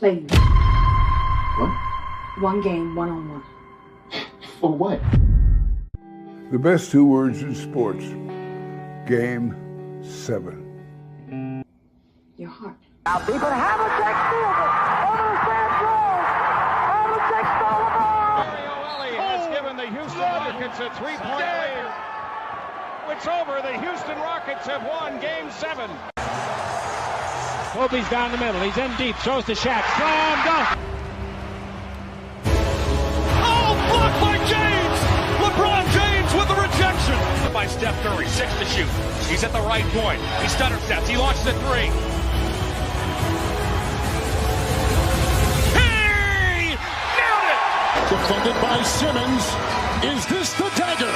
play you. What? One game, one-on-one. For what? The best two words in sports. Game 7. Your heart. Now people Havlicek steals it. Havlicek throws. Havlicek stole the ball. Mario has given the Houston Rockets a 3-point lead. It's over. The Houston Rockets have won Game 7. Kobe's down the middle. He's in deep. Throws to Shaq. Slam dunk. Oh, blocked by James. LeBron James with the rejection. By Steph Curry, 6 to shoot. He's at the right point. He stutter steps. He launches a 3. He nailed it. Defended by Simmons. Is this the dagger?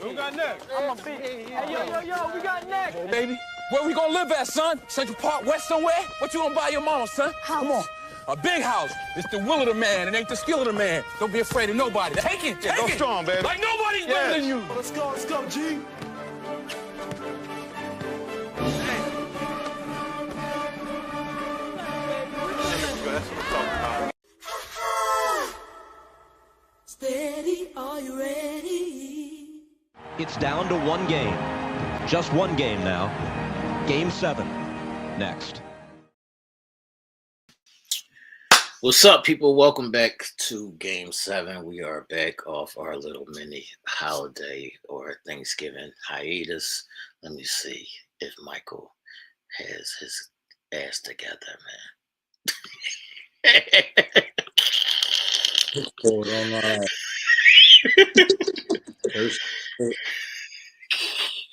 Who got next? I'm a big. Hey, yo, we got next. Baby, where we gonna live at, son? Central Park West somewhere? What you gonna buy your mama, son? Come on. A big house. It's the will of the man. It ain't the skill of the man. Don't be afraid of nobody. Take it. Take Go it. strong, baby. Like nobody's better than you. Let's go, G. Steady, are you ready? It's down to one game. Just one game now. Game 7. Next. What's up, people? Welcome back to Game 7. We are back off our little mini holiday or Thanksgiving hiatus. Let me see if Michael has his ass together, man. Hold on.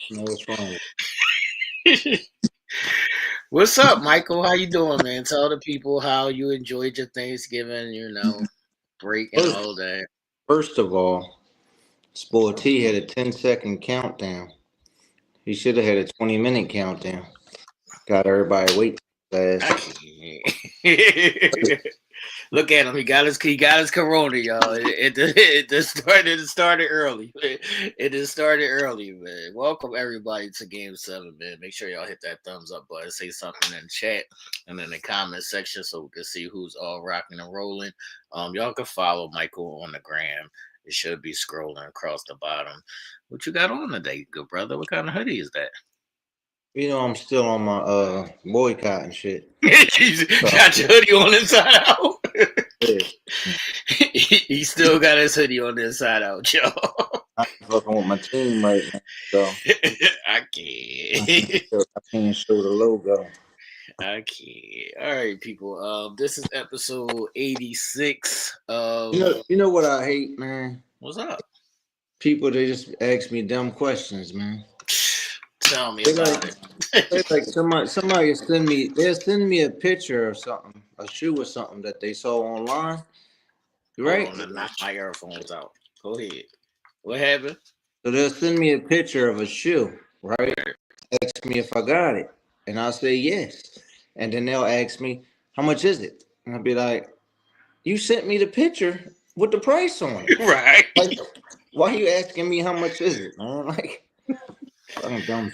No, what's wrong? What's up, Michael? How you doing, man? Tell the people how you enjoyed your Thanksgiving, break and all that. First of all, Sport T had a 10-second countdown. He should have had a 20-minute countdown. Got everybody waiting fast. Look at him. He got his Corona, y'all. It started early. It just started early, man. Welcome everybody to Game 7, man. Make sure y'all hit that thumbs up button. Say something in the chat and in the comment section so we can see who's all rocking and rolling. Y'all can follow Michael on the gram. It should be scrolling across the bottom. What you got on today, good brother? What kind of hoodie is that? You know, I'm still on my boycott and shit. Got your hoodie on inside out. Yeah. He still got his hoodie on the inside out, y'all. I'm fucking with my team right now, so I can't. I can't show the logo. I can't. All right, people. This is episode 86 of. You know what I hate, man? What's up? People, they just ask me dumb questions, man. Tell me about it. Like somebody they'll send me a picture or something, a shoe or something that they saw online. Right? Oh, knock my earphones out. Go ahead. What happened? So they'll send me a picture of a shoe, right? Ask me if I got it. And I'll say yes. And then they'll ask me, how much is it? And I'll be like, you sent me the picture with the price on it. Right. Like, why are you asking me how much is it, man? Like, I'm dumb.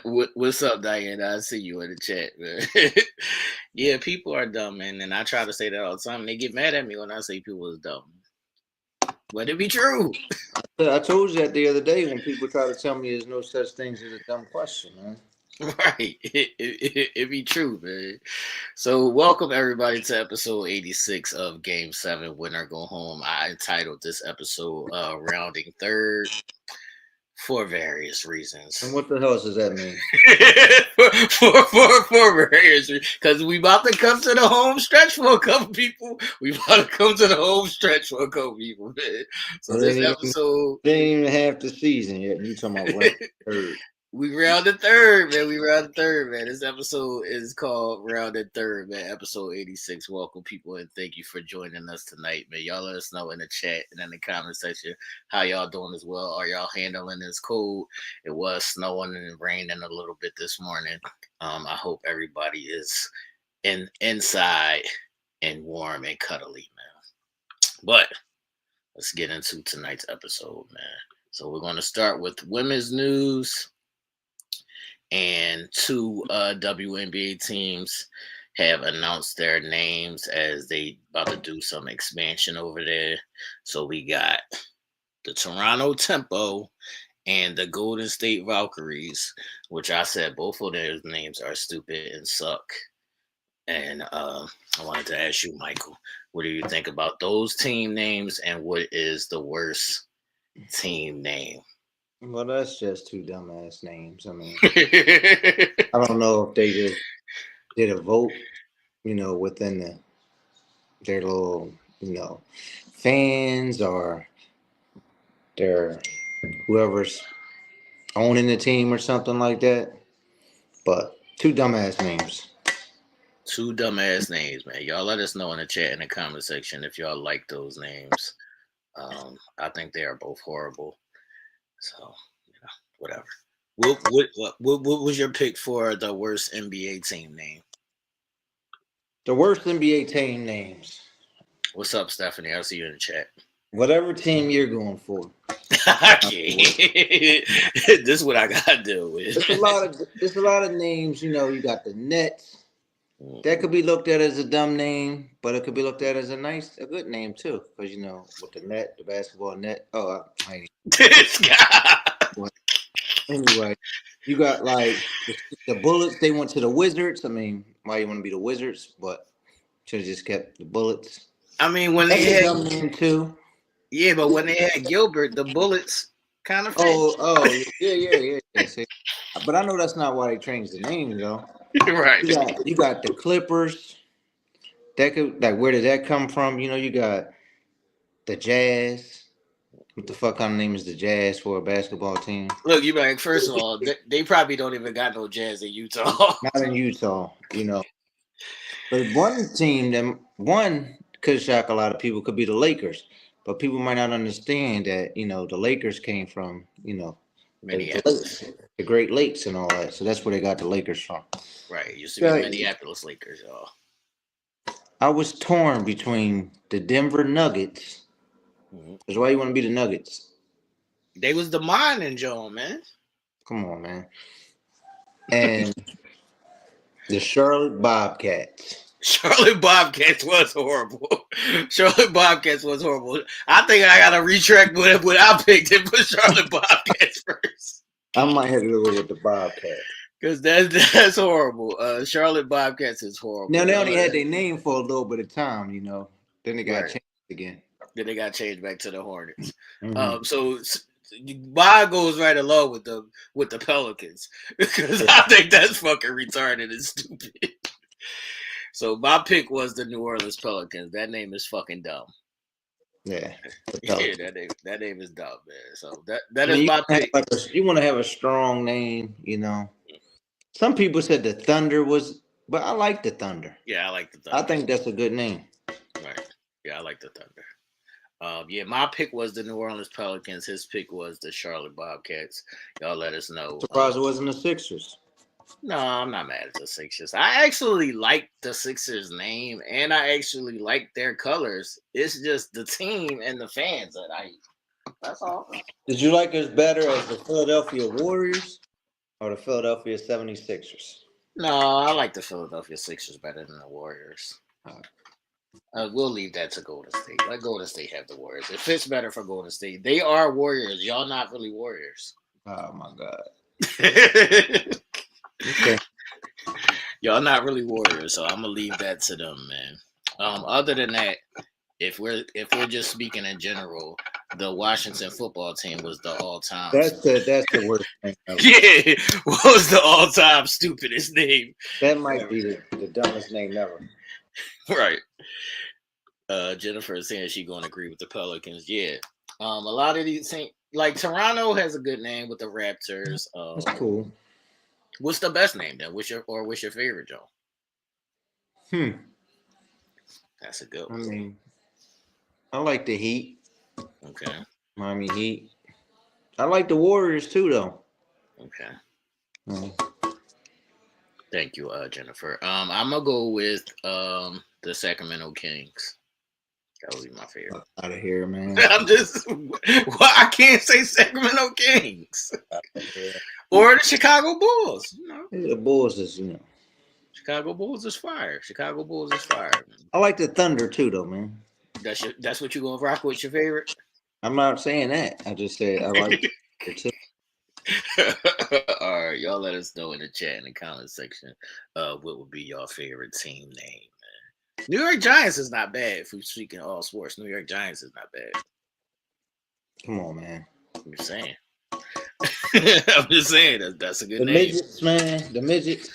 What's up, Diana? I see you in the chat, man. Yeah, people are dumb, man. And I try to say that all the time. They get mad at me when I say people is dumb. But it be true. I told you that the other day when people try to tell me there's no such thing as a dumb question, man. Right. It be true, man. So welcome everybody to episode 86 of Game 7, Win or Go Home. I entitled this episode Rounding Third for various reasons. And what the hell does that mean? for various reasons. Because we about to come to the home stretch for a couple people. We about to come to the home stretch for a couple people, man. So this episode... They ain't even half the season yet. You talking about what? Third. We rounded third, man. This episode is called Rounded Third, man. Episode 86. Welcome, people, and thank you for joining us tonight, man. Y'all let us know in the chat and in the comment section how y'all doing as well. Are y'all handling this cold? It was snowing and raining a little bit this morning. I hope everybody is inside and warm and cuddly, man. But let's get into tonight's episode, man. So we're going to start with women's news. and 2 WNBA teams have announced their names as they about to do some expansion over there. So we got the Toronto Tempo and the Golden State Valkyries, which I said both of their names are stupid and suck. And I wanted to ask you, Michael, what do you think about those team names, and what is the worst team name? Well, that's just 2 dumbass names. I mean, I don't know if they just did a vote, within their little, fans or their whoever's owning the team or something like that. But 2 dumbass names. 2 dumbass names, man. Y'all let us know in the chat in the comment section if y'all like those names. I think they are both horrible. So, whatever. What was your pick for the worst NBA team name? The worst NBA team names. What's up, Stephanie? I'll see you in the chat. Whatever team you're going for. Okay. This is what I gotta deal with. There's a lot of names, you got the Nets. That could be looked at as a dumb name, but it could be looked at as a good name too. Because with the basketball net. Oh, this guy. Anyway, you got like the Bullets. They went to the Wizards. I mean, why you want to be the Wizards? But should have just kept the Bullets. I mean, when That's they had dumb name too. Yeah, but when they had Gilbert, the Bullets kind of fit. Oh, yeah. See, but I know that's not why they changed the name, though. Right. You got the Clippers. That could where did that come from? You got the Jazz. What the fuck kind of name is the Jazz for a basketball team? Look, you like first of all, they probably don't even got no Jazz in Utah. Not in Utah, But one team that could shock a lot of people could be the Lakers. But people might not understand that, the Lakers came from, the Great Lakes and all that. So that's where they got the Lakers from. Right. It used to be Minneapolis Lakers, y'all. I was torn between the Denver Nuggets. That's why you want to be the Nuggets. They was the mining Joe, man. Come on, man. And the Charlotte Bobcats. Charlotte Bobcats was horrible. Charlotte Bobcats was horrible. I think I gotta retract what I picked and put Charlotte Bobcats first. I might have to go with the Bobcats. Because that's horrible. Charlotte Bobcats is horrible. Now, they only had their name for a little bit of time, Then they got changed again. Then they got changed back to the Hornets. Mm-hmm. So Bob goes right along with the Pelicans. Because I think that's fucking retarded and stupid. So my pick was the New Orleans Pelicans. That name is fucking dumb. Yeah. That name is dumb, man. So that is my pick. You want to have a strong name, Some people said the Thunder but I like the Thunder. Yeah, I like the Thunder. I think that's a good name. Right. Yeah, I like the Thunder. My pick was the New Orleans Pelicans. His pick was the Charlotte Bobcats. Y'all let us know. Surprised it wasn't the Sixers. No, I'm not mad at the Sixers. I actually like the Sixers name, and I actually like their colors. It's just the team and the fans that I hate. That's all. Did you like us better as the Philadelphia Warriors or the Philadelphia 76ers? No, I like the Philadelphia Sixers better than the Warriors. We'll leave that to Golden State. Let Golden State have the Warriors. It fits better for Golden State. They are Warriors. Y'all not really Warriors. Oh, my God. Okay. Y'all not really Warriors, so I'm gonna leave that to them, man. Other than that, if we're just speaking in general, the Washington football team was the all-time. That's the worst thing ever. Yeah, what was the all-time stupidest name? That might be the dumbest name ever. Right. Jennifer is saying she's gonna agree with the Pelicans. Yeah. A lot of these things, like Toronto has a good name with the Raptors. That's cool. What's the best name then? What's your favorite, Joe? That's a good one. I mean, I like the Heat. Okay. Miami Heat. I like the Warriors too, though. Okay. Thank you, Jennifer. I'm gonna go with the Sacramento Kings. That would be my favorite. Out of here, man. I'm just, I can't say Sacramento Kings or the Chicago Bulls. You know, The Bulls is, Chicago Bulls is fire. Chicago Bulls is fire. I like the Thunder too, though, man. That's what you gonna rock with your favorite. I'm not saying that. I just said I like it too. All right, y'all let us know in the chat in the comment section what would be your favorite team name, man. New York Giants is not bad if we're speaking all sports. New York Giants is not bad. Come on, man. I'm just saying. I'm just saying that's a good name. Midgets, man. The midgets.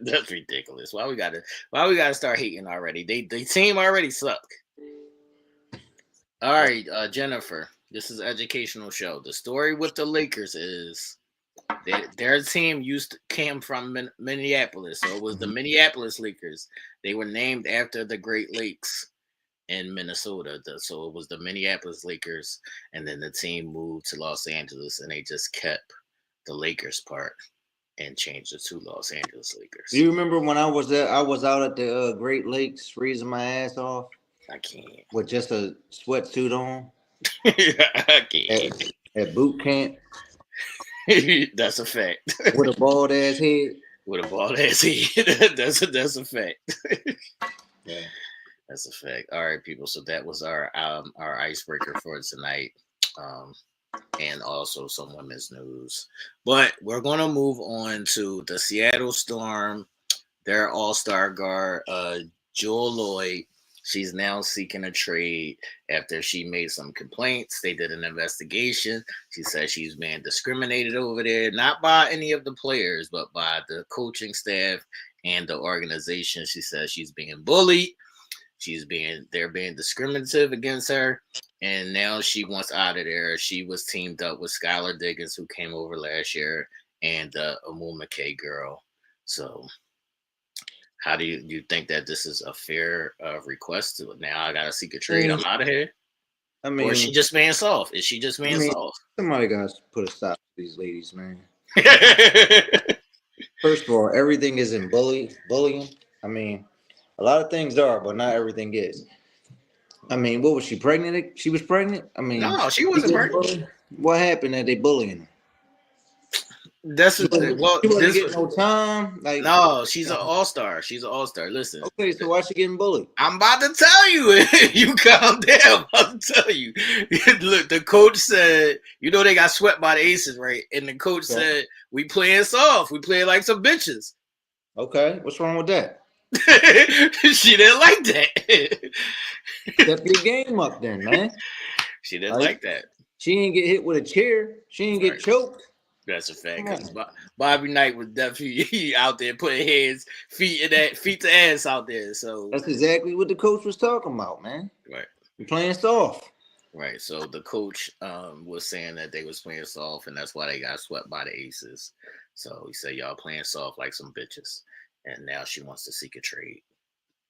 That's ridiculous. Why we gotta start hating already? The team already suck. All right, Jennifer. This is an educational show. The story with the Lakers is their team came from Minneapolis, so it was the Minneapolis Lakers. They were named after the Great Lakes in Minnesota, so it was the Minneapolis Lakers, and then the team moved to Los Angeles, and they just kept the Lakers part and changed it to Los Angeles Lakers. Do you remember when I was there? I was out at the Great Lakes freezing my ass off. I can't. With just a sweatsuit on. I can't. At boot camp. That's a fact. With a bald ass head. With a bald ass head. That's a fact. Yeah. That's a fact. All right, people. So that was our icebreaker for tonight. And also some women's news. But we're gonna move on to the Seattle Storm, their all-star guard, Jewel Lloyd. She's now seeking a trade after she made some complaints. They did an investigation. She said she's being discriminated over there, not by any of the players, but by the coaching staff and the organization. She says she's being bullied. They're being discriminative against her. And now she wants out of there. She was teamed up with Skylar Diggins, who came over last year, and the Amu McKay girl. So how do you think that this is a fair request? Now I gotta seek a trade. I'm out of here. I mean, or is she just being soft? Is she just being soft? Somebody got to put a stop to these ladies, man. First of all, everything isn't bullying. I mean, a lot of things are, but not everything is. I mean, what was she pregnant? She was pregnant? I mean, no, she wasn't pregnant. What happened that they bullying her? That's she wasn't getting no time. Like, no, she's an all-star. She's an all-star. Listen. Okay, so why she getting bullied? I'm about to tell you. You calm down. I'm about to tell you. Look, the coach said, they got swept by the Aces, right? And the coach said, we playing soft. We playing like some bitches. Okay, what's wrong with that? She didn't like that. Step your game up then, man. She didn't like that. She didn't get hit with a chair. She didn't get choked. That's a fact. Because Bobby Knight was definitely out there putting feet to ass out there. So that's exactly what the coach was talking about, man. Right. You're playing soft. Right. So the coach was saying that they was playing soft, and that's why they got swept by the Aces. So he said, y'all playing soft like some bitches. And now she wants to seek a trade.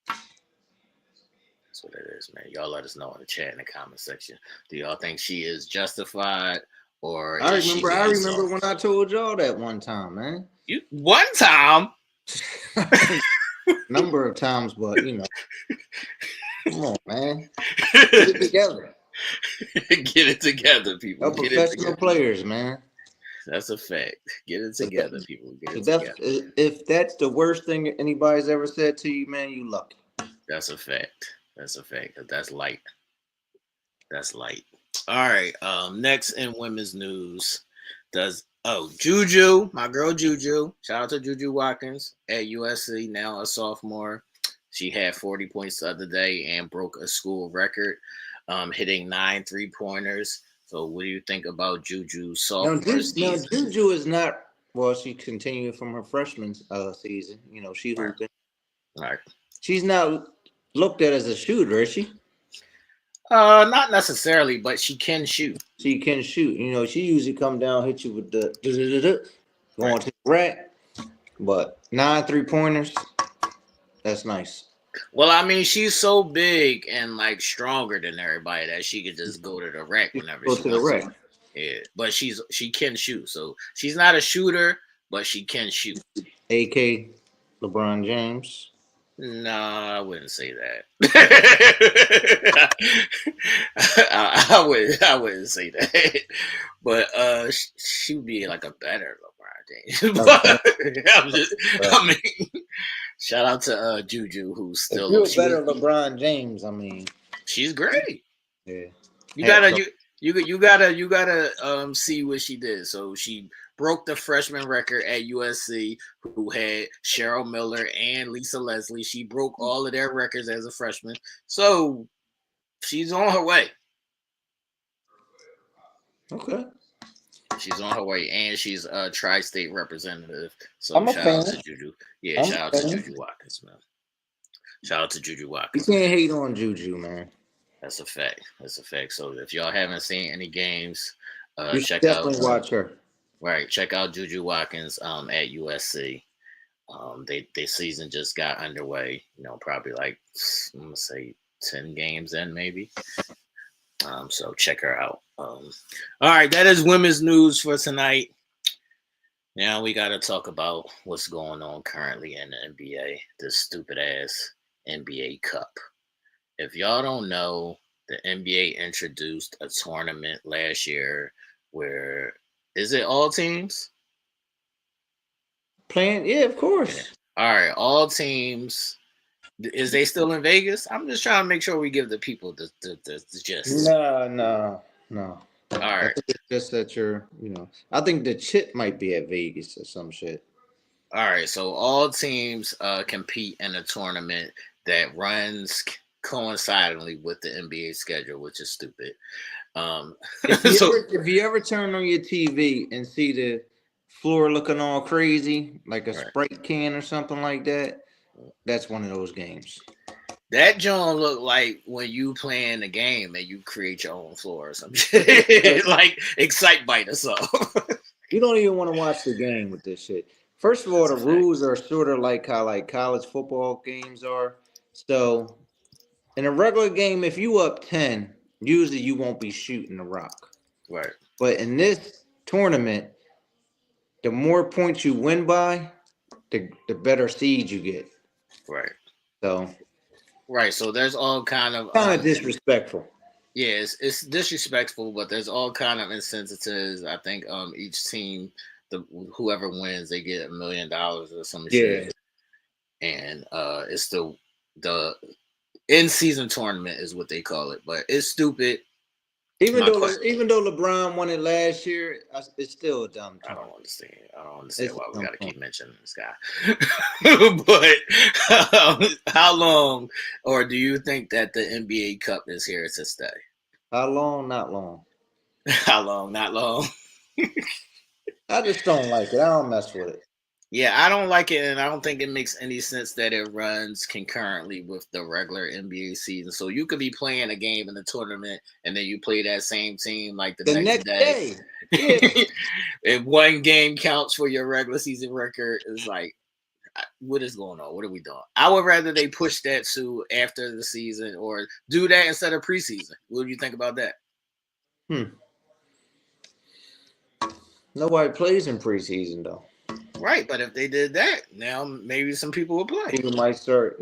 That's what it is, man. Y'all let us know in the chat in the comment section. Do y'all think she is justified? Or I remember when I told y'all that one time, man. One time? Number of times, but come on, man. Get it together. Get it together, people. We're professional players, man. That's a fact. Get it together, people. Get it together. If that's the worst thing anybody's ever said to you, man, you lucky. That's a fact. That's a fact. That's light. That's light. All right. Next in women's news, JuJu, my girl JuJu. Shout out to JuJu Watkins at USC, now a sophomore. She had 40 points the other day and broke a school record, hitting 9 3-pointers. So what do you think about JuJu's sophomore season? Now, JuJu is not, she continued from her freshman season. She hooping. Right. She's not looked at as a shooter, is she? Not necessarily, but she can shoot. She can shoot. She usually come down, hit you with the going to the rack. But 9 3-pointers, that's nice. Well, I mean, she's so big and stronger than everybody that she could just go to the rack whenever she wants to. Yeah, but she can shoot. So she's not a shooter, but she can shoot. AK LeBron James. No, I wouldn't say that. I wouldn't say that. But she would be like a better LeBron James. I mean, shout out to JuJu, who's still. If you're a better LeBron James, I mean, she's great. Yeah, you gotta see what she did. So she broke the freshman record at USC, who had Cheryl Miller and Lisa Leslie. She broke all of their records as a freshman. So she's on her way. Okay. She's on her way, and she's a tri-state representative. So I'm a shout fan. out to JuJu. Yeah, shout out to JuJu Watkins, man. Shout out to JuJu Watkins. You can't hate on JuJu, man. That's a fact. That's a fact. So if y'all haven't seen any games, you check definitely out. Watch her. Right, check out JuJu Watkins at USC. Their season just got underway. You know, probably like I'm gonna say 10 games in, maybe. So check her out. All right, that is women's news for tonight. Now we got to talk about what's going on currently in the NBA. This stupid ass NBA Cup. If y'all don't know, the NBA introduced a tournament last year where is it all teams? Playing, yeah, of course. Yeah. All right, all teams. Is they still in Vegas? I'm just trying to make sure we give the people the gist. No. All right. I think it's just that I think the chip might be at Vegas or some shit. All right, so all teams compete in a tournament that runs coincidentally with the NBA schedule, which is stupid. If you ever turn on your TV and see the floor looking all crazy, like a Sprite can or something like that, that's one of those games. That John look like when you playing a game and you create your own floor or some shit, like Excitebike or something. You don't even want to watch the game with this shit. First of all, the rules are sort of like how like college football games are. So in a regular game, if you up 10, usually you won't be shooting the rock. Right. But in this tournament, the more points you win by, the better seed you get. Right. So. Right. So there's all kind of disrespectful. Yeah, it's disrespectful, but there's all kind of incentives. I think each team, whoever wins, they get $1 million or some shit. And it's the in-season tournament is what they call it, but it's stupid. Even though LeBron won it last year, it's still a dumb tournament. I don't understand why we got to keep mentioning this guy. But how long, or do you think that the NBA Cup is here to stay? How long? Not long. How long? Not long. I just don't like it. I don't mess with it. Yeah, I don't like it, and I don't think it makes any sense that it runs concurrently with the regular NBA season. So you could be playing a game in the tournament, and then you play that same team like the next day. Yeah. If one game counts for your regular season record, it's like, what is going on? What are we doing? I would rather they push that to after the season or do that instead of preseason. What do you think about that? Nobody plays in preseason, though. Right, but if they did that, now maybe some people will play. People might start.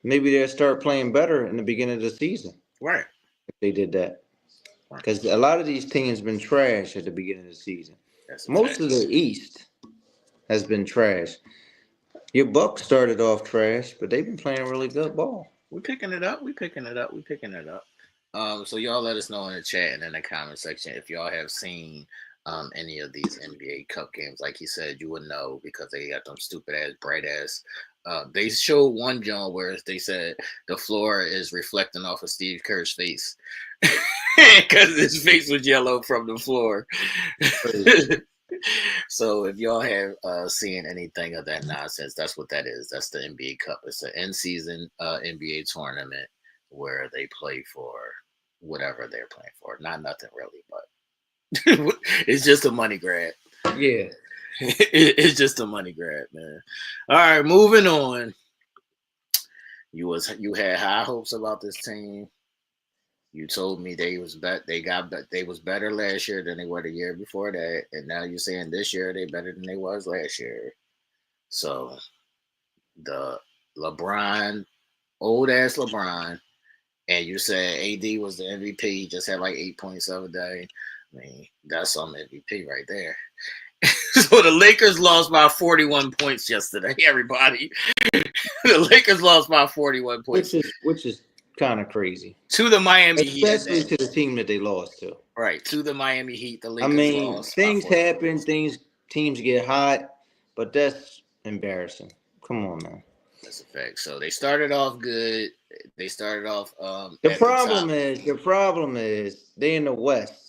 Maybe they'll start playing better in the beginning of the season. Right. If they did that, because a lot of these teams been trash at the beginning of the season. Most of the East has been trash. Your Bucks started off trash, but they've been playing really good ball. We're picking it up. So y'all let us know in the chat and in the comment section if y'all have seen any of these NBA Cup games. Like he said, you would know because they got them stupid ass, bright ass. They showed one John where they said the floor is reflecting off of Steve Kerr's face because his face was yellow from the floor. So if y'all have seen anything of that nonsense, that's what that is. That's the NBA Cup. It's an in-season NBA tournament where they play for whatever they're playing for. Not nothing really, but it's just a money grab. Yeah. It's just a money grab, man. All right, moving on. You had high hopes about this team. You told me they was better last year than they were the year before that, and now you're saying this year they better than they was last year. So the LeBron, old ass LeBron, and you said AD was the MVP, he just had like 8 points the other day. I mean, that's some MVP right there. So the Lakers lost by 41 points yesterday, everybody. The Lakers lost by 41 points. Which is kind of crazy. To the Miami Heat. Especially to the team that they lost to. Right, to the Miami Heat, the Lakers lost. Things happen, teams get hot, but that's embarrassing. Come on, man. That's a fact. So they started off good. They started off the problem is they in the West.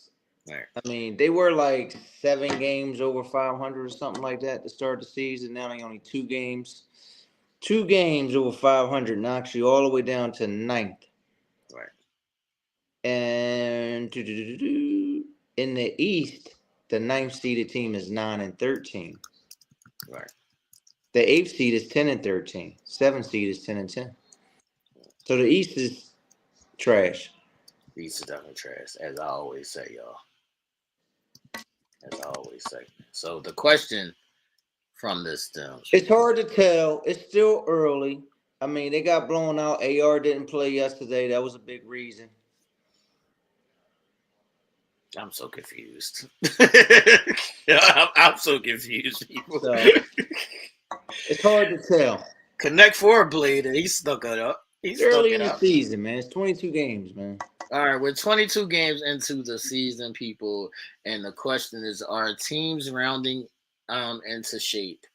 Right. I mean, they were like 7 games over 500 or something like that to start the season. Now they only 2 games. 2 games over 500 knocks you all the way down to 9th. Right. And in the East, the 9th seeded team is 9-13. Right. The 8th seed is 10-13. 7th seed is 10-10. So the East is trash. The East is definitely trash, as I always say, y'all. As I always say. So the question from this stems. It's hard to tell. It's still early. I mean, they got blown out. AR didn't play yesterday. That was a big reason. I'm so confused. I'm so confused, people. So, it's hard to tell. Connect Four Blade, and he stuck it up. He's early in the season, man. It's 22 games, man. All right, we're 22 games into the season, people, and the question is: are teams rounding into shape,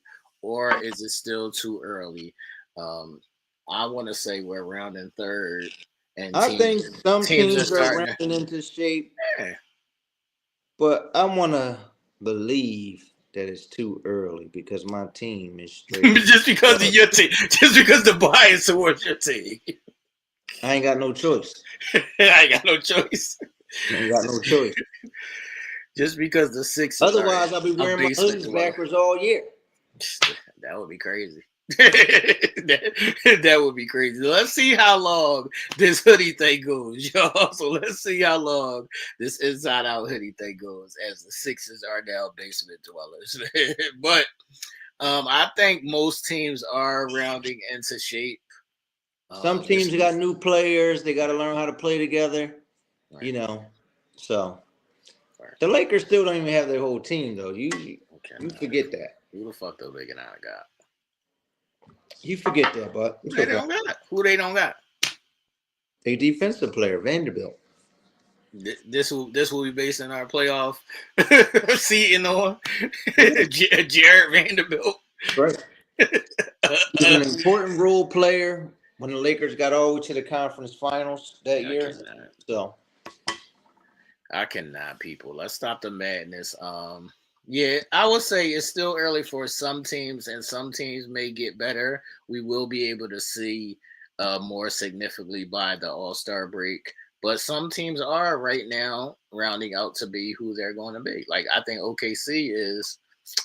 or is it still too early? I want to say we're rounding third, and I think some teams are rounding into shape. Yeah. But I want to believe that it's too early because my team is straight. Just because of your team. Just because the bias towards your team. I ain't got no choice. I ain't got no choice. Just because the Sixers. Otherwise, I'll be wearing my hoodies backwards all year. That would be crazy. that would be crazy. Let's see how long this hoodie thing goes, y'all. So let's see how long this inside out hoodie thing goes as the Sixers are now basement dwellers. But I think most teams are rounding into shape. Some teams got new players. They got to learn how to play together, you know. So the Lakers still don't even have their whole team, though. You forget that. Who the fuck though they got? You forget that, but they don't got. Who they don't got? A defensive player, Vanderbilt. This will be based on our playoff seating on Jared Vanderbilt. Right. He's an important role player when the Lakers got all the way to the conference finals that year. So I cannot, people. Let's stop the madness. Yeah, I would say it's still early for some teams, and some teams may get better. We will be able to see more significantly by the All-Star break. But some teams are right now rounding out to be who they're going to be. Like, I think OKC is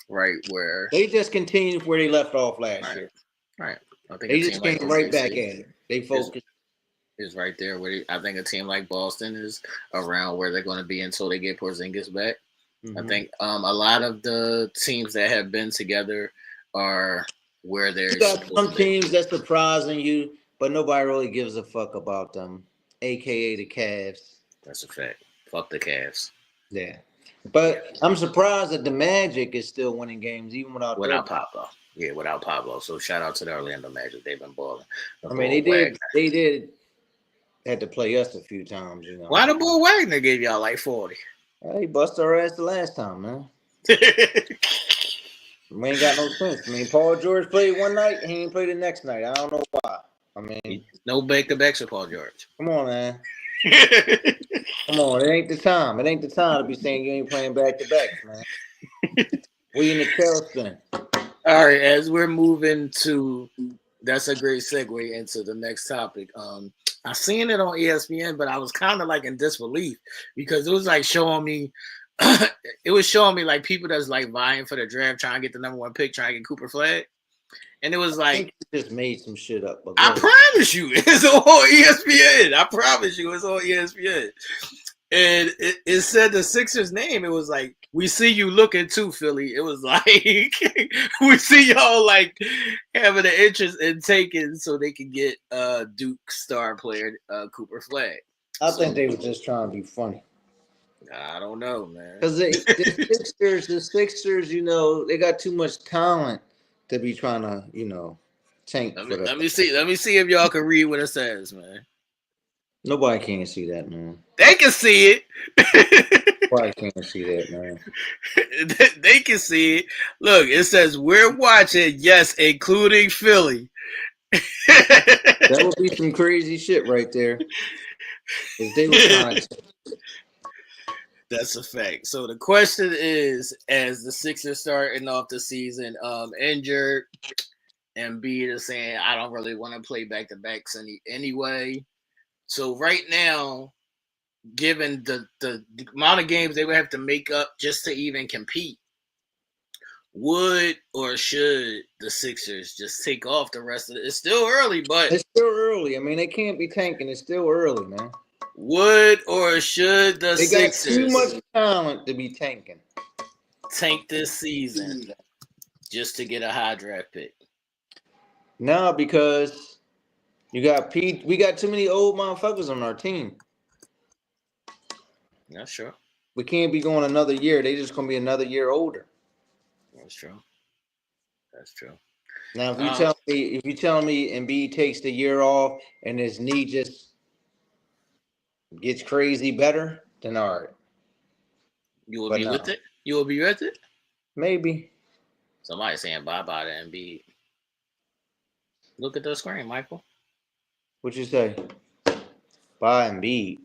right where... They just continued where they left off last year. Right. I think they just came right back at it. They focused. Is right there. I think a team like Boston is around where they're going to be until they get Porzingis back. Mm-hmm. I think a lot of the teams that have been together are where they're. You got some teams that's surprising you, but nobody really gives a fuck about them, aka the Cavs. That's a fact. Fuck the Cavs. Yeah, but I'm surprised that the Magic is still winning games even without Pablo. Yeah, without Pablo. So shout out to the Orlando Magic. They've been balling. I mean, they did had to play us a few times, you know. Why the Bull Wagner gave y'all like 40? He busted our ass the last time, man. We ain't got no sense. I mean, Paul George played one night, he ain't play the next night. I don't know why. I mean, no back-to-backs for Paul George. Come on, man. Come on, it ain't the time. It ain't the time to be saying you ain't playing back-to-backs, man. We in the tailspin. All right, as we're moving to, that's a great segue into the next topic. I seen it on ESPN, but I was kind of like in disbelief because it was like showing me, like people that's like vying for the draft, trying to get the number 1 pick, trying to get Cooper Flag. And it was like, I think you just made some shit up. I promise you, it's on ESPN. I promise you, it's on ESPN. And it said the Sixers name. It was like, we see you looking too, Philly. It was like, we see y'all like having an interest in taking so they can get Duke star player Cooper Flag. I think they were just trying to be funny. I don't know, man. Because the Sixers, you know, they got too much talent to be trying to, you know, tank. Let me see if y'all can read what it says, man. Nobody can see that, man. They can see it. Nobody can see that, man. They can see it. Look, it says we're watching, yes, including Philly. That would be some crazy shit right there. If they were trying to. That's a fact. So the question is, as the Sixers starting off the season, injured, Embiid is saying, I don't really want to play back-to-backs anyway. So right now, given the amount of games they would have to make up just to even compete, would or should the Sixers just take off the rest of it? It's still early, but... It's still early. I mean, they can't be tanking. It's still early, man. Would or should the Sixers... They got too much talent to be tanking. Tank this season just to get a high draft pick? No, because we got too many old motherfuckers on our team. That's true. We can't be going another year. They just gonna be another year older. That's true. That's true. Now, if you tell me Embiid takes the year off and his knee just gets crazy better, then all right. You will be with it? You will be with it? Maybe. Somebody saying bye-bye to Embiid. Look at the screen, Michael. What you say? Bye, Embiid.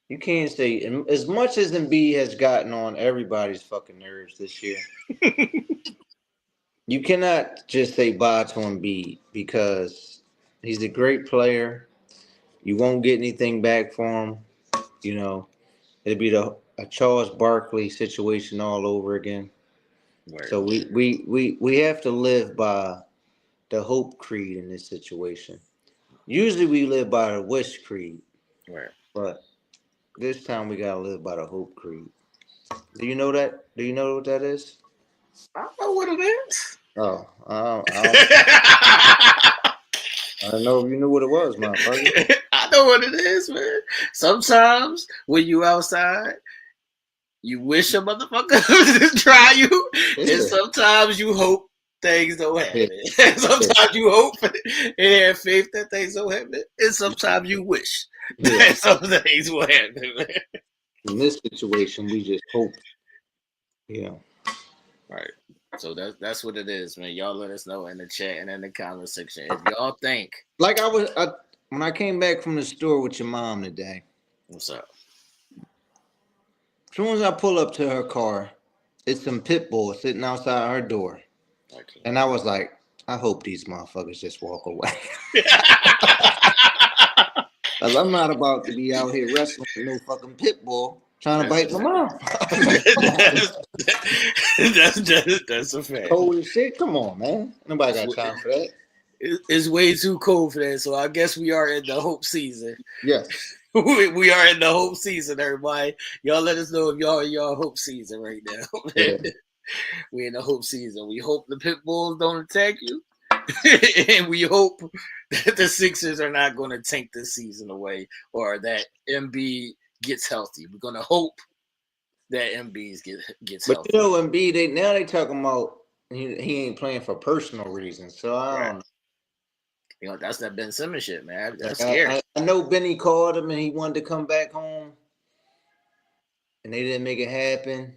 You can't say, as much as Embiid has gotten on everybody's fucking nerves this year, you cannot just say bye to Embiid because he's a great player. You won't get anything back for him. You know, it'll be a Charles Barkley situation all over again. Right. So we have to live by the hope creed in this situation. Usually we live by the wish creed. Right. But this time we gotta live by the hope creed. Do you know that? Do you know what that is? I don't know what it is. Oh, I don't know if you knew what it was, motherfucker. I know what it is, man. Sometimes when you outside, you wish a motherfucker to try you, and sometimes you hope things don't happen. Sometimes you hope and have faith that things don't happen, and sometimes you wish that some things will happen. Man. In this situation, we just hope. Yeah. Right. So that's what it is, man. Y'all let us know in the chat and in the comment section if y'all think. Like when I came back from the store with your mom today. What's up? As soon as I pull up to her car, it's some pit bulls sitting outside her door. Okay. And I was like, I hope these motherfuckers just walk away. Because I'm not about to be out here wrestling with no fucking pit bull trying to bite my mom. That's a fact. Cold as shit. Come on, man. Nobody got time for that. It's way too cold for that. So I guess we are in the hope season. Yes. We are in the hope season, everybody. Y'all let us know if y'all in y'all hope season right now. Yeah. We in the hope season. We hope the pit bulls don't attack you. And we hope that the Sixers are not going to tank this season away or that Embiid gets healthy. We're going to hope that Embiid gets healthy. But you know, Embiid, they talking about he ain't playing for personal reasons. So I don't know. You know, that's that Ben Simmons shit, man. That's scary. I know Benny called him and he wanted to come back home. And they didn't make it happen.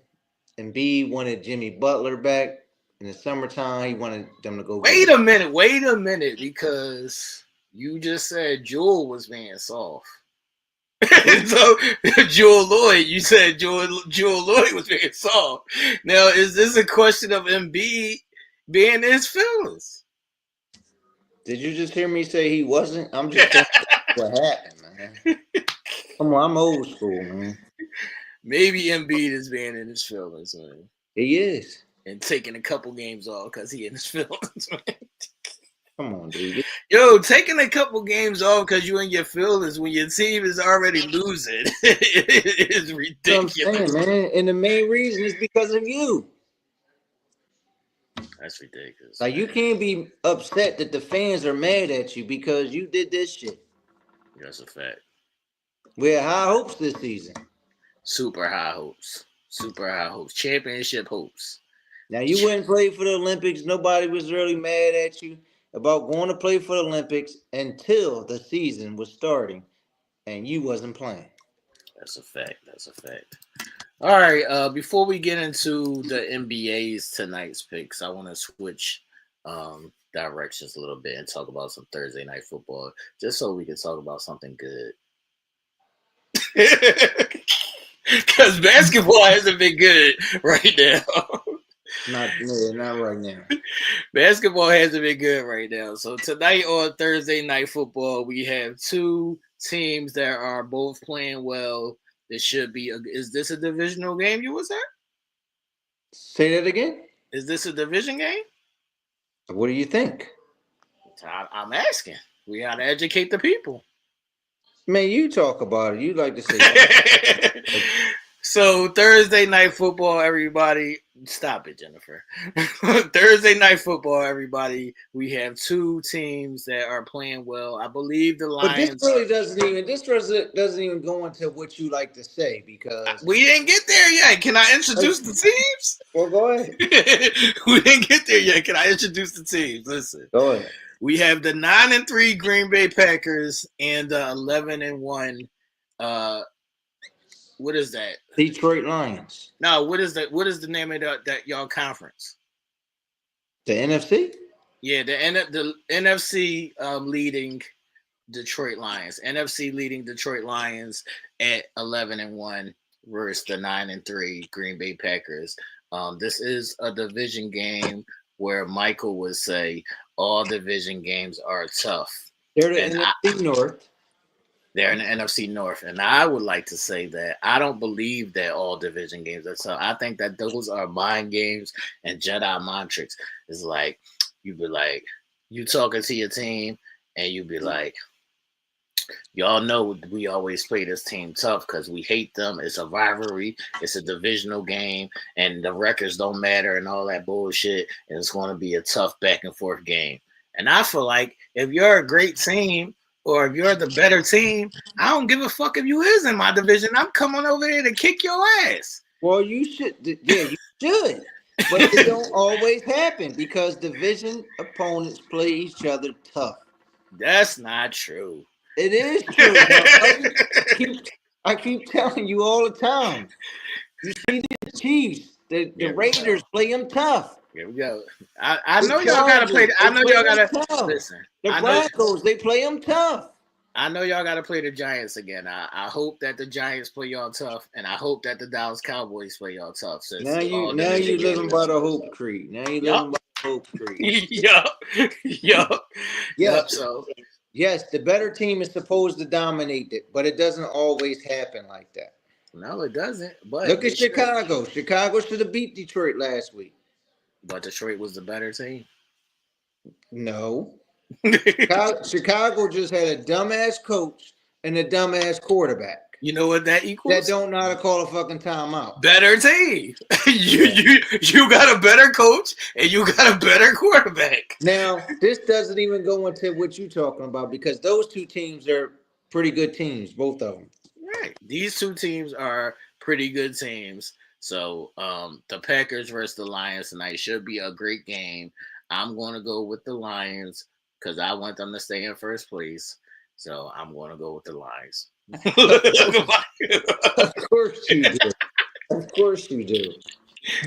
Embiid wanted Jimmy Butler back. In the summertime, he wanted them to go. Wait a minute, because you just said Jewel was being soft. So Jewel Lloyd, you said Jewel Lloyd was being soft. Now, is this a question of Embiid being in his feelings? Did you just hear me say he wasn't? I'm just thinking what happened, man. Come on, I'm old school, man. Maybe Embiid is being in his feelings, man. He is. And taking a couple games off because he in his feelings, man. Come on, dude. Yo, taking a couple games off because you in your feelings when your team is already losing is ridiculous. That's what I'm saying, man. And the main reason is because of you. That's ridiculous. Like, man. you can't be upset that the fans are mad at you because you did this shit. That's a fact. We had high hopes this season. Super high hopes. Super high hopes. Championship hopes. Now, you went and played for the Olympics. Nobody was really mad at you about going to play for the Olympics until the season was starting and you wasn't playing. That's a fact. That's a fact. All right. Before we get into the NBA's tonight's picks, I want to switch directions a little bit and talk about some Thursday night football, just so we can talk about something good. Because basketball hasn't been good right now. Not right now. Basketball hasn't been good right now. So tonight on Thursday Night Football, we have two teams that are both playing well. This should be. Is this a divisional game? You was there? Say that again. Is this a division game? What do you think? I'm asking. We got to educate the people. Man, you talk about it. You like to say that. So Thursday Night Football, everybody. Stop it, Jennifer. Thursday Night Football, everybody. We have two teams that are playing well. I believe the Lions. But this really doesn't even go into what you like to say because we didn't get there yet. Can I introduce the teams? Well, go ahead. We didn't get there yet. Can I introduce the teams? Listen. Go ahead. We have the 9-3 Green Bay Packers and the 11-1. What is that? Detroit Lions. No, what is that? What is the name of that y'all conference? The NFC? Yeah, the NFC leading Detroit Lions. NFC leading Detroit Lions at 11-1 versus the 9-3 Green Bay Packers. This is a division game where Michael would say all division games are tough. They're the NFC North. They're in the NFC North. And I would like to say that I don't believe that all division games are tough. I think that those are mind games and Jedi mind tricks. It's like, you be like, you talking to your team and you be like, y'all know we always play this team tough because we hate them. It's a rivalry. It's a divisional game. And the records don't matter and all that bullshit. And it's going to be a tough back and forth game. And I feel like if you're a great team, or if you're the better team, I don't give a fuck if you is in my division. I'm coming over there to kick your ass. Well, you should. Yeah, you should. But it don't always happen because division opponents play each other tough. That's not true. It is true. I keep telling you all the time. You see the Chiefs, the Raiders play them tough. Here we go. I know y'all gotta play. I know y'all gotta listen. The Broncos, they play them tough. I know y'all gotta play the Giants again. I hope that the Giants play y'all tough, and I hope that the Dallas Cowboys play y'all tough. Now you living by the hope creed. Now you living by the hope creed. Yup. So yes, the better team is supposed to dominate it, but it doesn't always happen like that. No, it doesn't. But look at Chicago. Chicago should have beat Detroit last week. But Detroit was the better team. No. Chicago just had a dumbass coach and a dumbass quarterback. You know what that equals? That don't know how to call a fucking timeout. Better team. You got a better coach and you got a better quarterback. Now, this doesn't even go into what you're talking about because those two teams are pretty good teams, both of them. Right. These two teams are pretty good teams. So the Packers versus the Lions tonight should be a great game. I'm going to go with the Lions because I want them to stay in first place. So I'm going to go with the Lions. Of course you do. Of course you do.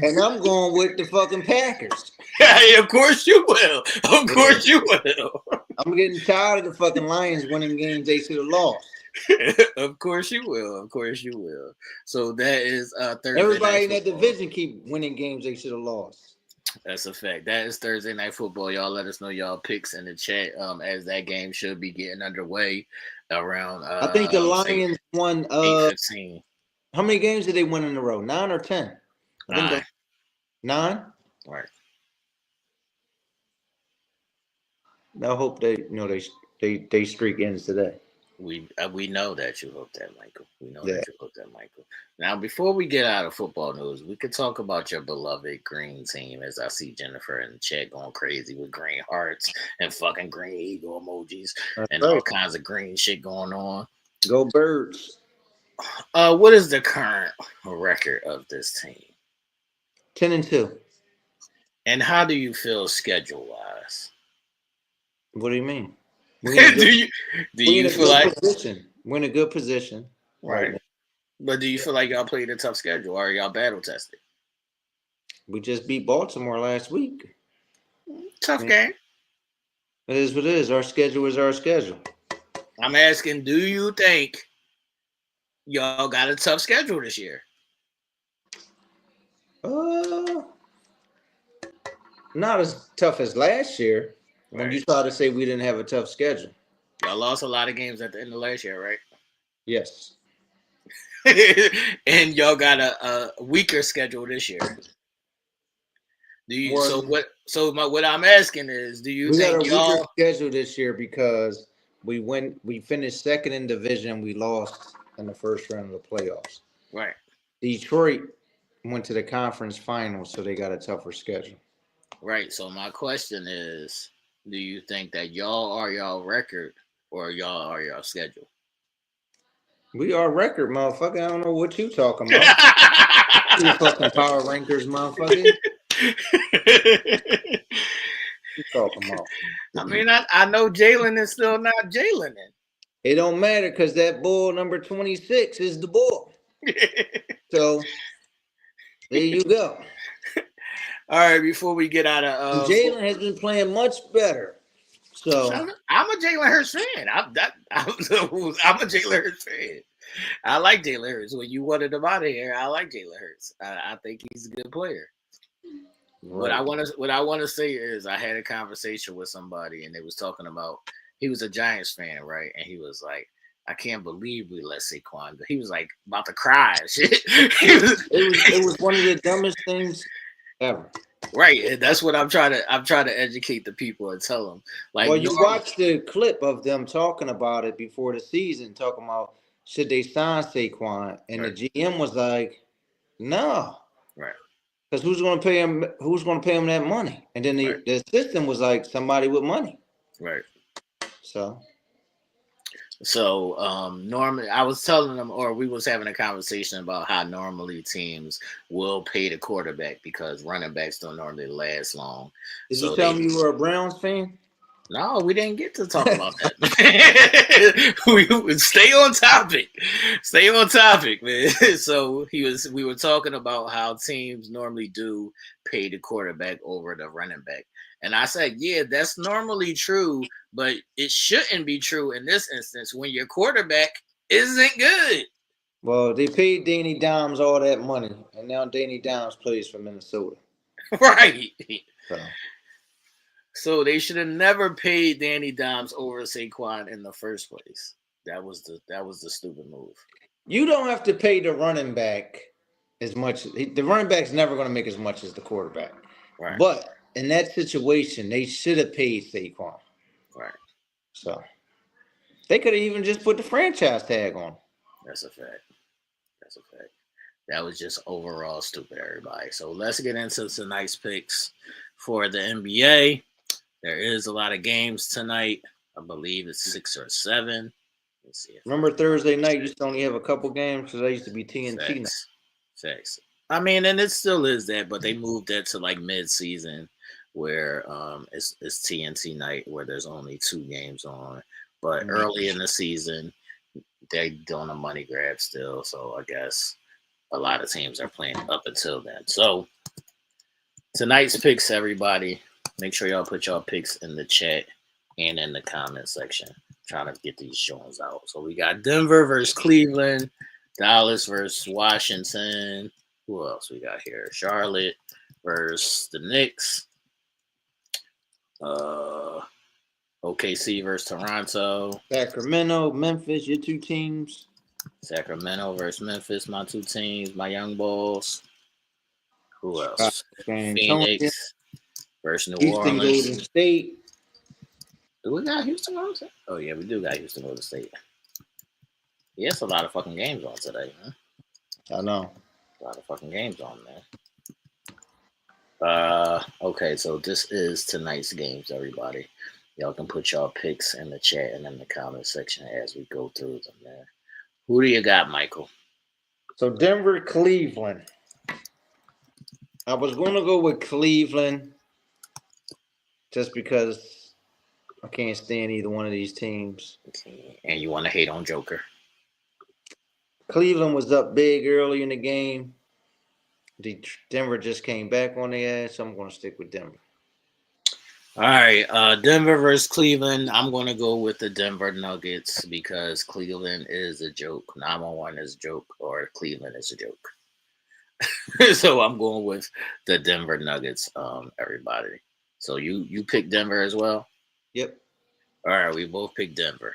And I'm going with the fucking Packers. Hey, of course you will. Of course you will. I'm getting tired of the fucking Lions winning games they should have lost. Of course you will. Of course you will. So that is Thursday. Everybody in that division keep winning games they should have lost. That's a fact. That is Thursday Night Football. Y'all let us know y'all picks in the chat as that game should be getting underway around. I think the Lions won 15. How many games did they win in a row? 9 or 10? 9. Nine? Right. I hope they streak ends today. We know that you hope that, Michael. We know Yeah. that you hope that, Michael. Now, before we get out of football news, we could talk about your beloved green team. As I see Jennifer in the chat going crazy with green hearts and fucking green eagle emojis and all kinds of green shit going on. Go Birds. What is the current record of this team? 10-2. And how do you feel schedule wise? What do you mean? Do you feel like position? We're in a good position, right? But do you feel like y'all played a tough schedule, or are y'all battle tested? We just beat Baltimore last week. Tough game. It is what it is. Our schedule is our schedule. I'm asking, do you think y'all got a tough schedule this year? Not as tough as last year. When you try to say we didn't have a tough schedule. Y'all lost a lot of games at the end of last year, right? Yes. And y'all got a weaker schedule this year. Do you? What I'm asking is, do you think y'all got a weaker schedule this year because we finished second in division, we lost in the first round of the playoffs. Right. Detroit went to the conference finals, so they got a tougher schedule. Right. So my question is, do you think that y'all are y'all record or y'all are y'all schedule? We are record, motherfucker. I don't know what you talking about. You fucking power rankers, motherfucker. You talking about? I mean, I know Jalen is still not Jalen. It don't matter because that bull number 26 is the bull. So there you go. All right, before we get out of Jalen has been playing much better. So I'm a Jalen Hurts fan. I'm a Jalen Hurts fan. I like Jalen Hurts. When you wanted him out of here, I like Jalen Hurts. I think he's a good player. Right. What I want to say is I had a conversation with somebody and they was talking about he was a Giants fan, right? And he was like, I can't believe we let Saquon go. He was like about to cry and shit. It was one of the dumbest things ever. Right, and that's what I'm trying to educate the people and tell them. Like, well, you watched the clip of them talking about it before the season, talking about should they sign Saquon, and the GM was like, "No, right, because who's going to pay him? Who's going to pay him that money?" And then the assistant was like, "Somebody with money." Right. So normally I was telling them, or we was having a conversation about how normally teams will pay the quarterback because running backs don't normally last long. Did you tell me you were a Browns fan? No, we didn't get to talk about that. We would stay on topic. Stay on topic, man. So we were talking about how teams normally do pay the quarterback over the running back. And I said, yeah, that's normally true, but it shouldn't be true in this instance when your quarterback isn't good. Well, they paid Danny Dimes all that money, and now Danny Dimes plays for Minnesota. Right. So they should have never paid Danny Dimes over Saquon in the first place. That was the stupid move. You don't have to pay the running back as much. The running back's never going to make as much as the quarterback. Right. But in that situation, they should have paid Saquon. Right. So they could have even just put the franchise tag on. That's a fact. That was just overall stupid, everybody. So let's get into tonight's picks for the NBA. There is a lot of games tonight. I believe it's 6 or 7. Let's see. Remember Thursday night used to only have a couple games because I used to be TNT. Facts. I mean, and it still is that, but they moved that to like mid-season where it's TNT night where there's only 2 games on. But early in the season, they're doing a money grab still. So I guess a lot of teams are playing up until then. So tonight's picks, everybody. Make sure y'all put y'all picks in the chat and in the comment section. Trying to get these showings out. So we got Denver versus Cleveland, Dallas versus Washington. Who else we got here? Charlotte versus the Knicks. OKC versus Toronto. Sacramento, Memphis, your 2 teams. Sacramento versus Memphis, my 2 teams, my young Bulls. Who else? Phoenix versus New Orleans. Golden State. Do we got Houston Golden State? Oh yeah, we do got Houston Golden State. Yeah, it's a lot of fucking games on today, man. I know. A lot of fucking games on there. Okay, so this is tonight's games, everybody. Y'all can put y'all picks in the chat and in the comment section as we go through them, man. Who do you got, Michael? So Denver, Cleveland. I was going to go with Cleveland just because I can't stand either one of these teams. And you want to hate on Joker? Cleveland was up big early in the game. Denver just came back on their ass, so I'm going to stick with Denver. All right, Denver versus Cleveland. I'm going to go with the Denver Nuggets because Cleveland is a joke. 911 is a joke, or Cleveland is a joke. So I'm going with the Denver Nuggets, everybody. So you pick Denver as well? Yep. All right, we both picked Denver.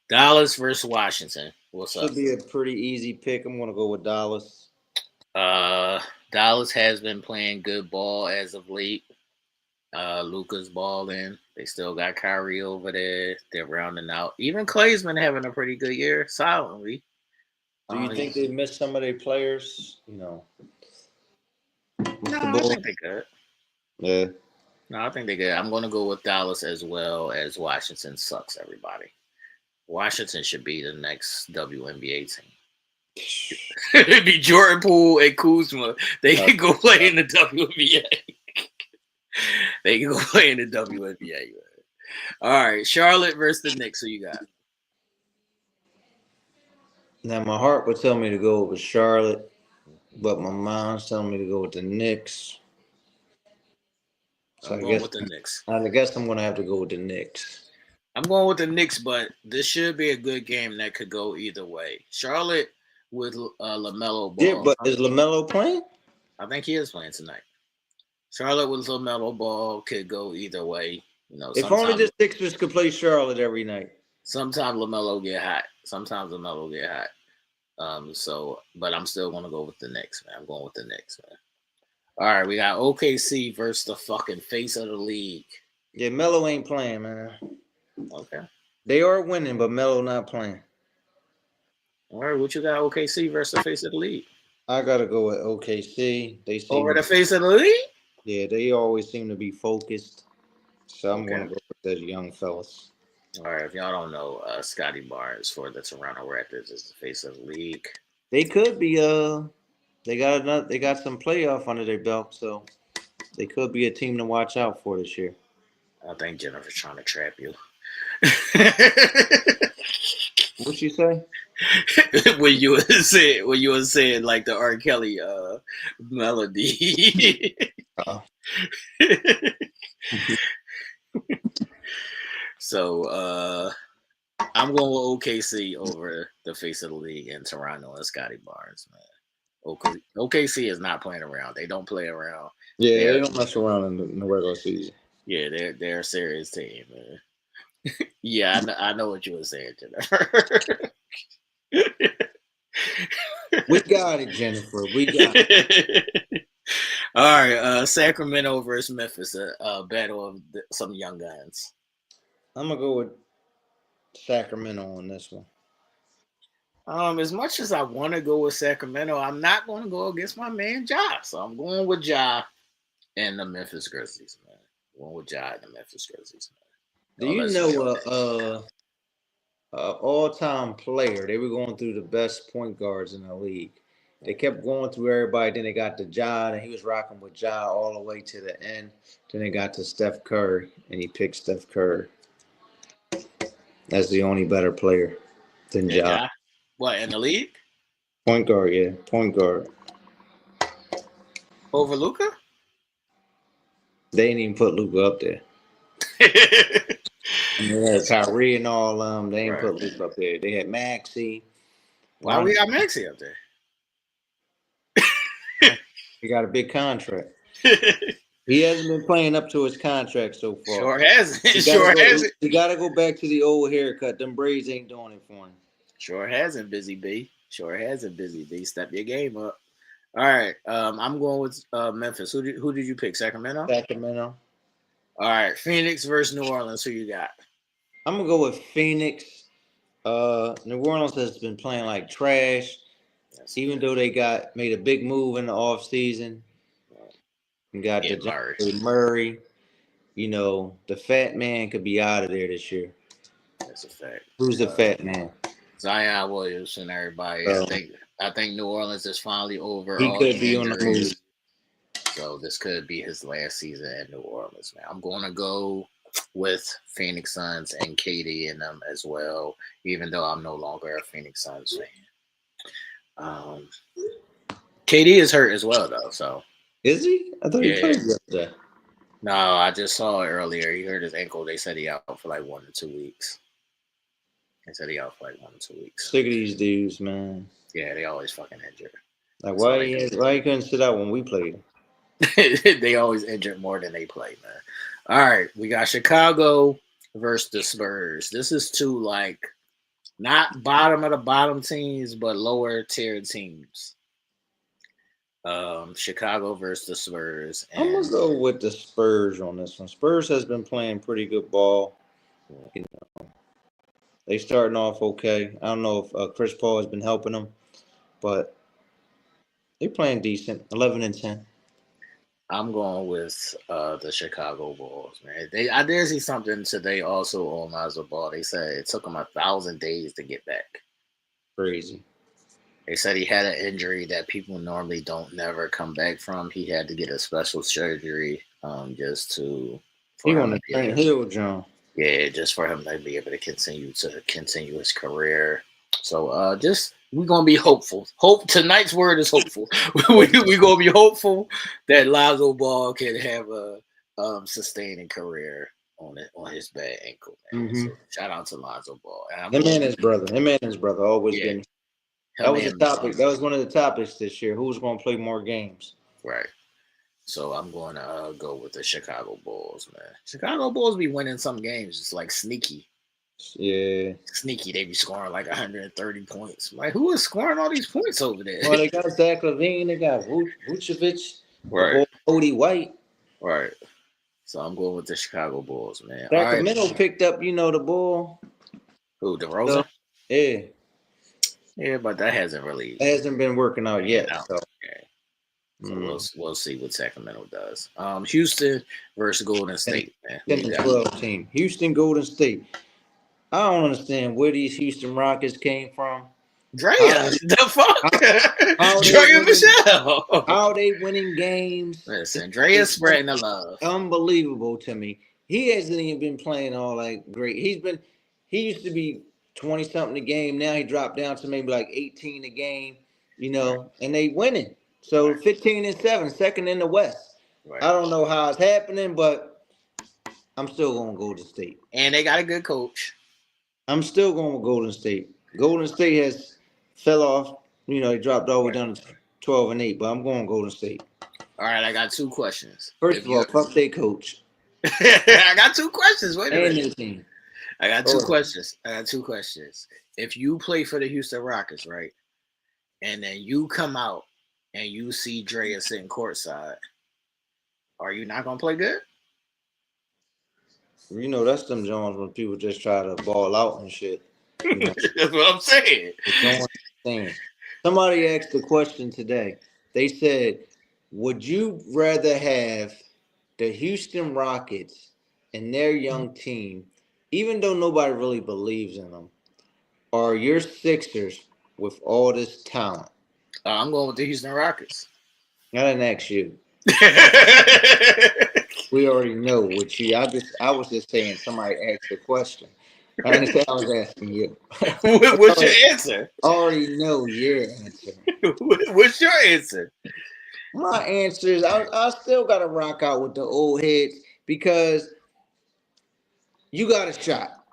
Dallas versus Washington. What's up? Should be a pretty easy pick. I'm going to go with Dallas. Dallas has been playing good ball as of late. Luka's balling. They still got Kyrie over there. They're rounding out. Even Clay's been having a pretty good year, silently. Do you think they missed some of their players? No, I think they could. Yeah. No, I think they could. I'm going to go with Dallas as well as Washington sucks, everybody. Washington should be the next WNBA team. It'd be Jordan Poole and Kuzma. They can go play in the WNBA. They can go play in the WNBA. All right, Charlotte versus the Knicks. Who you got? Now, my heart would tell me to go with Charlotte, but my mind's telling me to go with the Knicks. So I'm going with the Knicks. I guess I'm going to have to go with the Knicks. I'm going with the Knicks, but this should be a good game that could go either way. Charlotte with LaMelo Ball. Yeah, but is LaMelo playing? I think he is playing tonight. Charlotte with LaMelo Ball could go either way. You know, if only the Sixers could play Charlotte every night. Sometimes LaMelo get hot. But I'm still going to go with the Knicks, man. I'm going with the Knicks, man. All right, we got OKC versus the fucking face of the league. Yeah, Melo ain't playing, man. Okay. They are winning, but Melo not playing. All right, what you got OKC versus the face of the league? I got to go with OKC. They seem over the face of the league? Yeah, they always seem to be focused. So I'm going to go with those young fellas. All right, if y'all don't know, Scotty Barnes for the Toronto Raptors is the face of the league. They could be they got some playoff under their belt, so they could be a team to watch out for this year. I think Jennifer's trying to trap you. What'd she say? when you were saying like the R. Kelly melody. So I'm going with OKC over the face of the league in Toronto and Scotty Barnes, man. OKC is not playing around. They don't play around. Yeah, they don't mess around in the regular season. Yeah, they're a serious team, man. Yeah, I know what you were saying, Jennifer. We got it, Jennifer. We got it. All right, Sacramento versus Memphis, a battle of some young guns. I'm gonna go with Sacramento on this one. As much as I want to go with Sacramento, I'm not going to go against my man Ja. So I'm going with Ja and the Memphis Grizzlies, man. Going with Ja and the Memphis Grizzlies, man. Do you know all-time player? They were going through the best point guards in the league. They kept going through everybody. Then they got to Ja, and he was rocking with Ja all the way to the end. Then they got to Steph Curry, and he picked Steph Curry. That's the only better player than Ja. What, in the league? Point guard, yeah. Point guard. Over Luka? They didn't even put Luka up there. And they had Kyrie and all them. They didn't put Luka up there. They had Maxey. Why we got Maxey up there? He got a big contract. He hasn't been playing up to his contract so far. Sure hasn't. You got to go back to the old haircut. Them braids ain't doing it for him. Sure hasn't, Busy B. Step your game up. All right. I'm going with Memphis. Who did you pick? Sacramento? Sacramento. All right. Phoenix versus New Orleans. Who you got? I'm gonna go with Phoenix. New Orleans has been playing like trash, even though they made a big move in the offseason. And got the Murray. You know, the fat man could be out of there this year. That's a fact. Who's the fat man? Zion Williamson, everybody. I think New Orleans is finally over. He could be on the move. So this could be his last season in New Orleans, man. I'm going to go with Phoenix Suns and KD in them as well, even though I'm no longer a Phoenix Suns fan. KD is hurt as well, though. So is he? I thought he played yesterday. No, I just saw it earlier. He hurt his ankle. They said he out for like 1 to 2 weeks. They said he out for like 1 to 2 weeks. Sick of these dudes, man. Yeah, they always fucking injured. Like why he couldn't sit out when we played? They always injured more than they play, man. All right, we got Chicago versus the Spurs. This is two like not bottom of the bottom teams, but lower tier teams. Chicago versus the Spurs. I'm gonna go with the Spurs on this one. Spurs has been playing pretty good ball. You know, they starting off okay. I don't know if Chris Paul has been helping them, but they're playing decent. 11-10. I'm going with the Chicago Bulls, man. I did see something today also on Lonzo Ball. They said it took him 1,000 days to get back. Crazy. They said he had an injury that people normally never come back from. He had to get a special surgery just to. He want to train heel, John. Yeah, just for him to be able to continue his career. So we're gonna be hopeful. Tonight's word is hopeful. We're gonna be hopeful that Lonzo Ball can have a sustaining career on his bad ankle. Man. Mm-hmm. So shout out to Lonzo Ball. Him and his brother always been. That was the topic. That was one of the topics this year. Who's going to play more games? Right. So I'm going to go with the Chicago Bulls, man. Chicago Bulls be winning some games. It's like sneaky. Yeah. Sneaky. They be scoring like 130 points. Like, who is scoring all these points over there? Well, they got Zach LaVine. They got Vucevic. Right. Cody White. Right. So I'm going with the Chicago Bulls, man. Sacramento picked up, the ball. Who, DeRozan? Yeah. Yeah, but that hasn't been working out yet. So, we'll see what Sacramento does. Houston versus Golden State, man. 10-12 team. Houston, Golden State. I don't understand where these Houston Rockets came from. Drea, the fuck? Drea Michelle. How are they winning games? Listen, Drea's spreading the love. Unbelievable to me. He hasn't even been playing all that great. He used to be 20-something a game. Now he dropped down to maybe like 18 a game, and they winning. So 15-7, second in the West. Right. I don't know how it's happening, but I'm still going to Golden State. And they got a good coach. I'm still going with Golden State. Golden State has fell off. They dropped all the way down to 12-8, but I'm going Golden State. All right, I got 2 questions. First of all, fuck their coach. I got 2 questions. Wait a minute. And their team. I got 2 questions. If you play for the Houston Rockets, right, and then you come out and you see Drea sitting courtside, are you not going to play good? That's them Jones when people just try to ball out and shit. That's what I'm saying. Don't understand. Somebody asked the question today. They said, would you rather have the Houston Rockets and their young team, even though nobody really believes in them, or your Sixers with all this talent? I'm going with the Houston Rockets. I didn't ask you. We already know what you. I was just saying somebody asked the question. I didn't say I was asking you. What's your answer? I already know your answer. What's your answer? My answer is I still got to rock out with the old heads because you got a shot.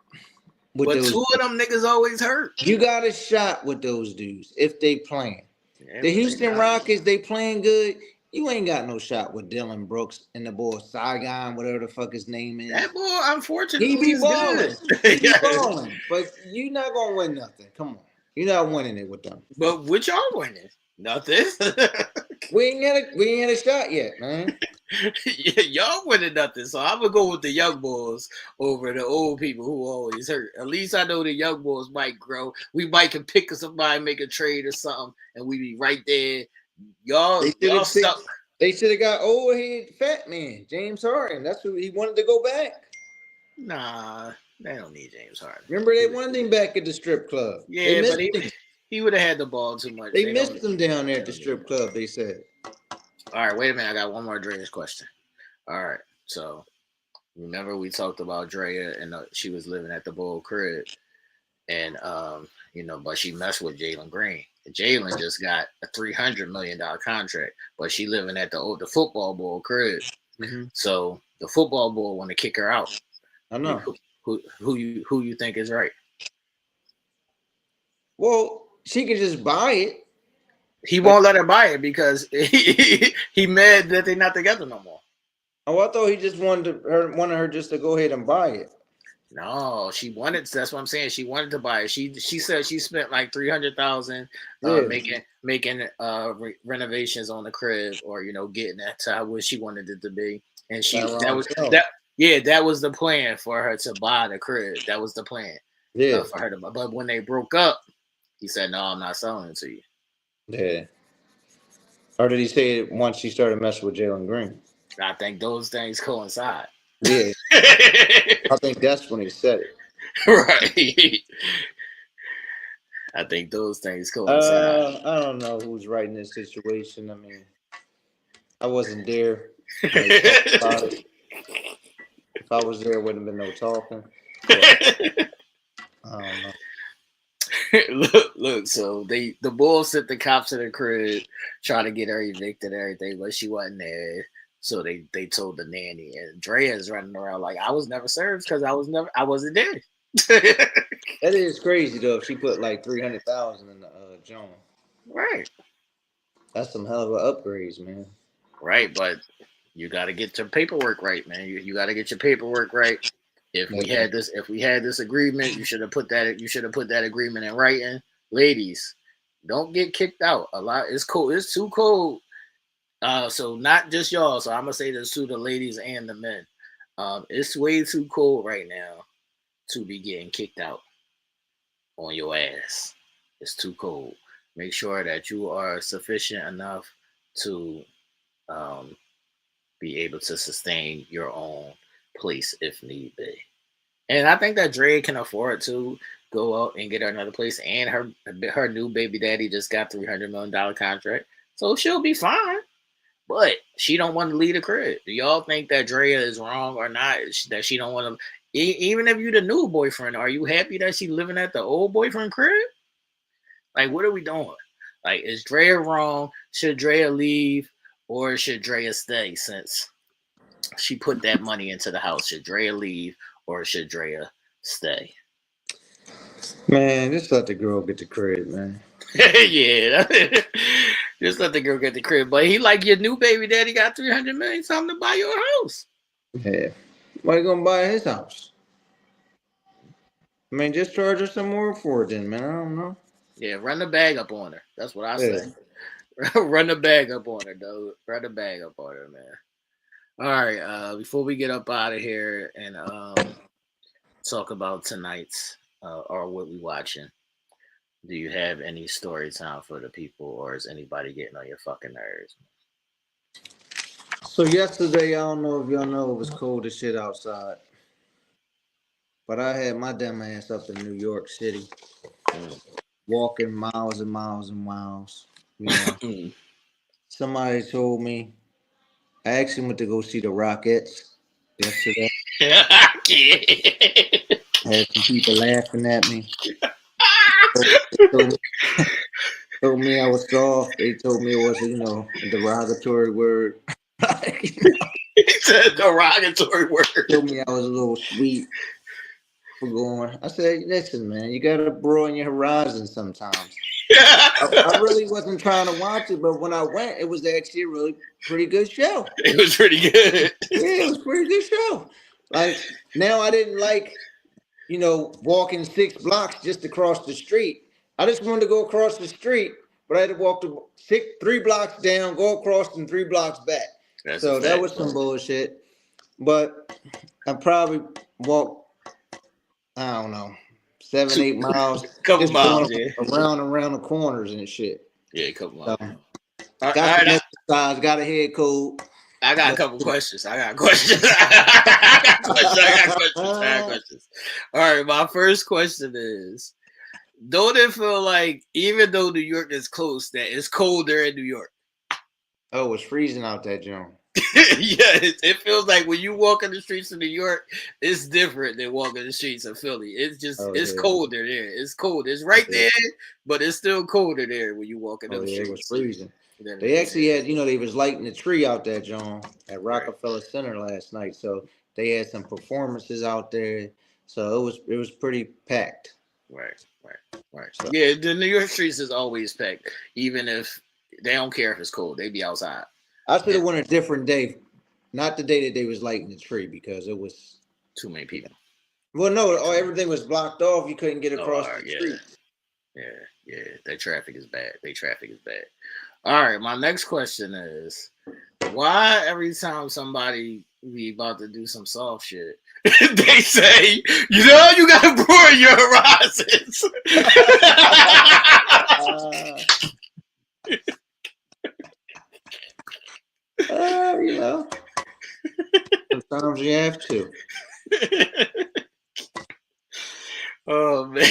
But 2 of them niggas always hurt. You got a shot with those dudes if they playing. Yeah, the Houston Rockets, they playing good. You ain't got no shot with Dylan Brooks and the boy Saigon, whatever the fuck his name is. That boy, unfortunately, he be balling. He be balling. But you're not gonna win nothing. Come on, you're not winning it with them. But what y'all winning? Nothing. we ain't had a shot yet, man. Y'all winning nothing, so I'm gonna go with the young boys over the old people who always hurt. At least I know the young boys might grow. We might can pick somebody, make a trade or something, and we be right there. Y'all stuck. They should have got old head fat man, James Harden. That's who he wanted to go back. Nah, they don't need James Harden. Remember, they wanted him back at the strip club. Yeah, but he would have had the ball too much. They missed him down there at the strip club, they said. All right, wait a minute. I got one more Drea's question. All right, so remember we talked about Drea and she was living at the Bull crib, and but she messed with Jalen Green. Jalen just got a $300 million contract, but she living at the football Bull crib. Mm-hmm. So the football Bull want to kick her out. I know. Who you think is right? Well, she could just buy it. He won't let her buy it because he mad that they're not together no more. Oh, I thought he just wanted her just to go ahead and buy it. No, she wanted. That's what I'm saying. She wanted to buy it. She said she spent like $300,000 making renovations on the crib, or getting that to where she wanted it to be. And that was the plan for her to buy the crib. That was the plan. Yeah, for her to buy. But when they broke up, he said, "No, I'm not selling it to you." Yeah. Or did he say it once she started messing with Jalen Green? I think those things coincide. Yeah. I think that's when he said it. Right. I think those things coincide. I don't know who's right in this situation. I mean, I wasn't there. If I was there, it wouldn't have been no talking. But, I don't know. Look. So the Bulls sent the cops to the crib, trying to get her evicted and everything, but she wasn't there. So they told the nanny, and Drea's running around like, I was never served because I wasn't there. That is crazy though. If she put like $300,000 in the Joan, right? That's some hell of upgrades, man. Right, but you got to get your paperwork right, man. You got to get your paperwork right. If we had this agreement, you should have put that agreement in writing. Ladies, don't get kicked out. It's cold. It's too cold. So not just y'all. So I'm gonna say this to the ladies and the men. It's way too cold right now to be getting kicked out on your ass. It's too cold. Make sure that you are sufficient enough to be able to sustain your own place if need be. And I think that Dre can afford to go out and get her another place. And her new baby daddy just got $300 million contract, so she'll be fine. But she don't want to leave the crib. Do y'all think that Drea is wrong or not? That she don't want to, even if you the new boyfriend, are you happy that she living at the old boyfriend crib? Like, what are we doing? Like, is Drea wrong? Should Drea leave or should Drea stay since she put that money into the house? Should Drea leave or should Drea stay? Man, just let the girl get the crib, man. Yeah, just let the girl get the crib. But he like, your new baby daddy got $300 million, something to buy your house. Yeah, why you gonna buy his house? I mean, just charge her some more for it, then, man. I don't know. Yeah, run the bag up on her. That's what I say. Run the bag up on her, though. Run the bag up on her, man. All right. Before we get up out of here and talk about tonight's or what we watching. Do you have any story time for the people, or is anybody getting on your fucking nerves? So yesterday, I don't know if y'all know, it was cold as shit outside. But I had my damn ass up in New York City, walking miles and miles and miles. You know, somebody told me, I actually went to go see the Rockets yesterday. I can't. I had some people laughing at me. Told me I was soft. They told me it was, a derogatory word. He said derogatory word. Told me I was a little sweet for going. I said, listen, man, you got to broaden your horizon sometimes. I really wasn't trying to watch it, but when I went, it was actually a really pretty good show. It was pretty good. Yeah, it was a pretty good show. Like, now I didn't like, walking 6 blocks just to cross the street. I just wanted to go across the street, but I had to walk 3 blocks down, go across, and 3 blocks back. So that was some bullshit. But I probably walked, I don't know, 7-8 miles. Couple miles, around the corners and shit. Yeah, a couple miles. Got some exercise, got a head cold. I got a couple questions. I got questions. All right, my first question is, don't it feel like, even though New York is close, that it's colder in New York? Oh, it's freezing out there, John. Yeah, it feels like when you walk in the streets of New York, it's different than walking the streets of Philly. It's just colder there. It's cold. It's right there, but it's still colder there when you walk in the streets. It was freezing. They actually had, they was lighting the tree out there, John, at Rockefeller Center last night. So they had some performances out there. So it was pretty packed. Right. So. Yeah, the New York streets is always packed, even if they don't care if it's cold. They be outside. I should have went a different day, not the day that they was lighting the tree, because it was too many people. Well, no, everything was blocked off. You couldn't get across the street. Yeah. That traffic is bad. All right, my next question is, why every time somebody be about to do some soft shit, they say, you gotta broaden your horizons. Sometimes you have to. Oh man!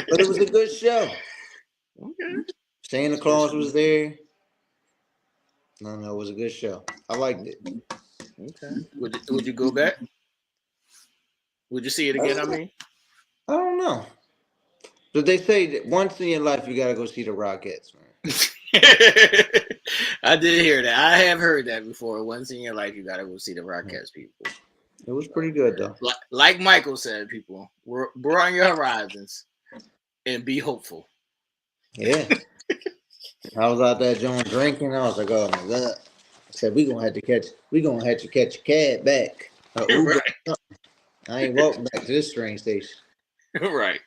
But it was a good show. Okay. Santa Claus was there. No, it was a good show. I liked it. Okay. Would you go back? Would you see it again? I don't know. But they say that once in your life you gotta go see the Rockettes, man. I did hear that. I have heard that before. Once in your life you gotta go see the Rockettes, people. It was pretty good though. Like Michael said, people, broaden your horizons and be hopeful. Yeah. I was out there, John, drinking. I was like, oh my God. I said, we're gonna have to catch a cab back. Right. I ain't walking back to this train station. Right.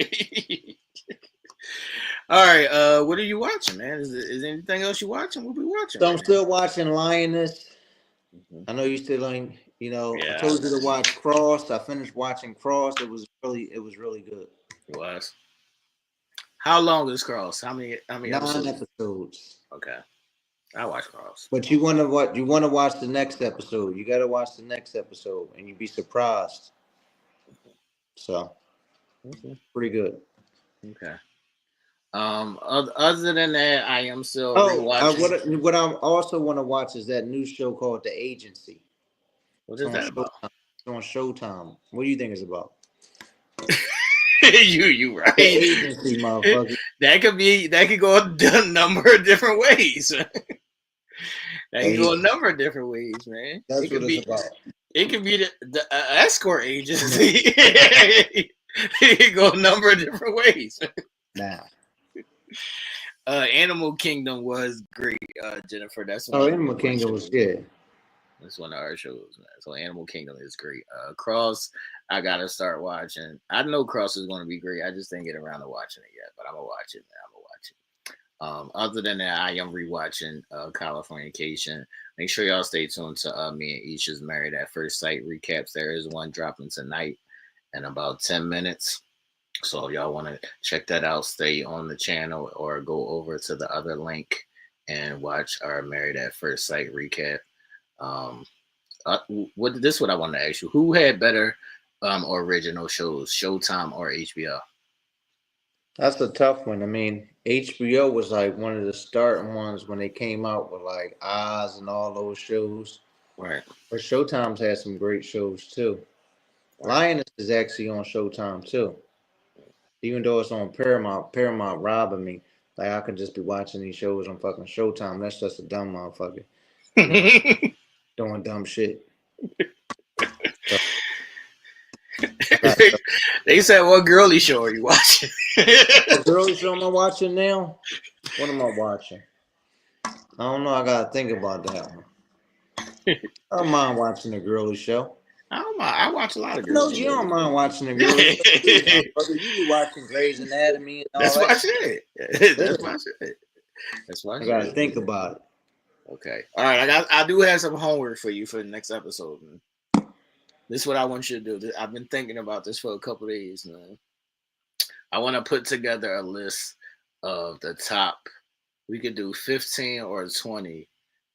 All right. What are you watching, man? Is there anything else you watching? What we watching? So I'm still watching Lioness. Mm-hmm. I know you still ain't, I told you to watch Cross. I finished watching Cross. It was really good. It was. How long is Cross? How many 9 episodes. Okay. I watch Cross. But you want to watch the next episode. You got to watch the next episode and you'd be surprised. So, pretty good. Okay. Other than that, I am still rewatching. What I also want to watch is that new show called The Agency. What is that about? It's on Showtime. What do you think it's about? You right. The Agency, motherfucker. That could go a number of different ways. That can go a number of different ways, man. That's what it's about. It could be the escort agency. It can go a number of different ways. Nah. Animal Kingdom was great, Jennifer. That's Animal Kingdom was good. That's one of our shows, man. So Animal Kingdom is great. Cross, I gotta start watching. I know Cross is going to be great. I just didn't get around to watching it yet, but I'm gonna watch it. Other than that, I am rewatching Californication. Make sure y'all stay tuned to me and Isha's Married at First Sight recaps. There is one dropping tonight in about 10 minutes. So if y'all want to check that out, stay on the channel or go over to the other link and watch our Married at First Sight recap. What I want to ask you: who had better original shows, Showtime or HBO? That's a tough one. I mean, HBO was like one of the starting ones when they came out with like Oz and all those shows. Right. But Showtime's had some great shows too. Lioness is actually on Showtime too. Even though it's on Paramount robbing me. Like I could just be watching these shows on fucking Showtime. That's just a dumb motherfucker. Doing dumb shit. They said, what girly show are you watching? What girly show am I watching now? What am I watching? I don't know. I gotta think about that one. I don't mind watching a girly show. I don't mind. I watch a lot of girly shows. No, you don't mind watching a girly show. You be watching Grey's Anatomy and all That's that. That's my shit. That's my shit. I gotta think about it. Okay. All right. I do have some homework for you for the next episode, man. This is what I want you to do. I've been thinking about this for a couple of days, man. I want to put together a list of the top. We could do 15 or 20.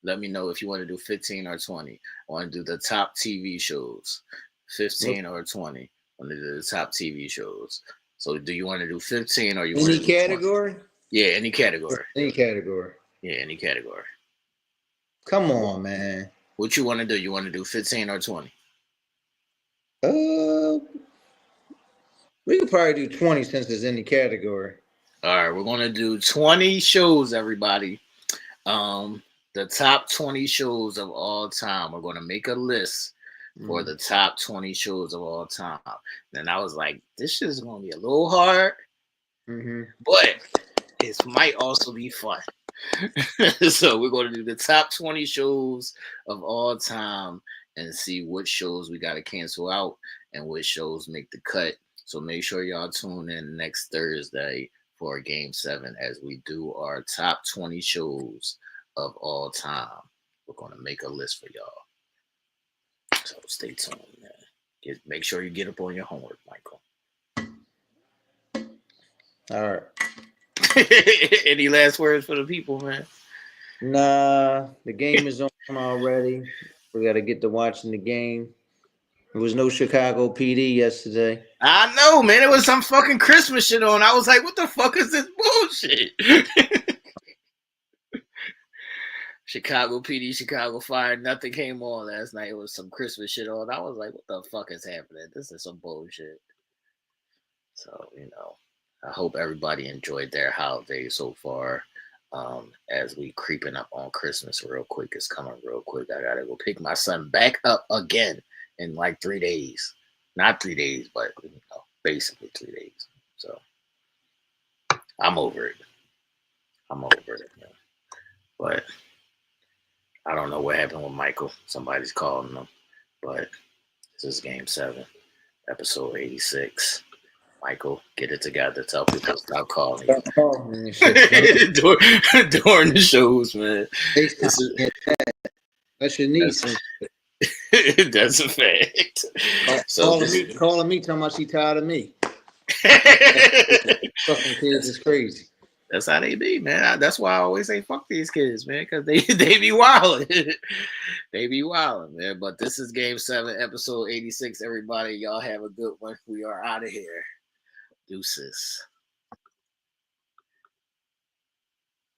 Let me know if you want to do 15 or 20. I want to do the top TV shows. 15 or 20. I want to do the top TV shows. So do you want to do 15 or you want to do 20? Any category? Yeah, any category. Any category. Yeah, any category. Come on, man. What you want to do? You want to do 15 or 20? We could probably do 20 since it's any category. All right, we're gonna do 20 shows, everybody. The top 20 shows of all time. We're gonna make a list for the top 20 shows of all time. And I was like, this shit is gonna be a little hard, but it might also be fun. So we're gonna do the top 20 shows of all time and see what shows we gotta cancel out and what shows make the cut. So make sure y'all tune in next Thursday for Game 7 as we do our top 20 shows of all time. We're going to make a list for y'all. So stay tuned, man. Make sure you get up on your homework, Michael. All right. Any last words for the people, man? Nah, the game is on already. We got to get to watching the game. There was no Chicago PD yesterday. I know, man. It was some fucking Christmas shit on. I was like, what the fuck is this bullshit? Chicago PD, Chicago Fire. Nothing came on last night. It was some Christmas shit on. I was like, what the fuck is happening? This is some bullshit. So, I hope everybody enjoyed their holiday so far. As we creeping up on Christmas real quick. It's coming real quick. I got to go pick my son back up again in like 3 days. Not 3 days, but basically 3 days. So I'm over it. Man. But I don't know what happened with Michael. Somebody's calling him. But this is Game 7, episode 86. Michael, get it together. Tell people stop calling you. During the shows, man. That's your niece. That's a fact. Calling me, telling me she tired of me. Fucking kids is crazy. That's how they be, man. That's why I always say fuck these kids, man, because they be wilding. They be wilding, man. But this is Game 7, episode 86. Everybody, y'all have a good one. We are out of here. Deuces.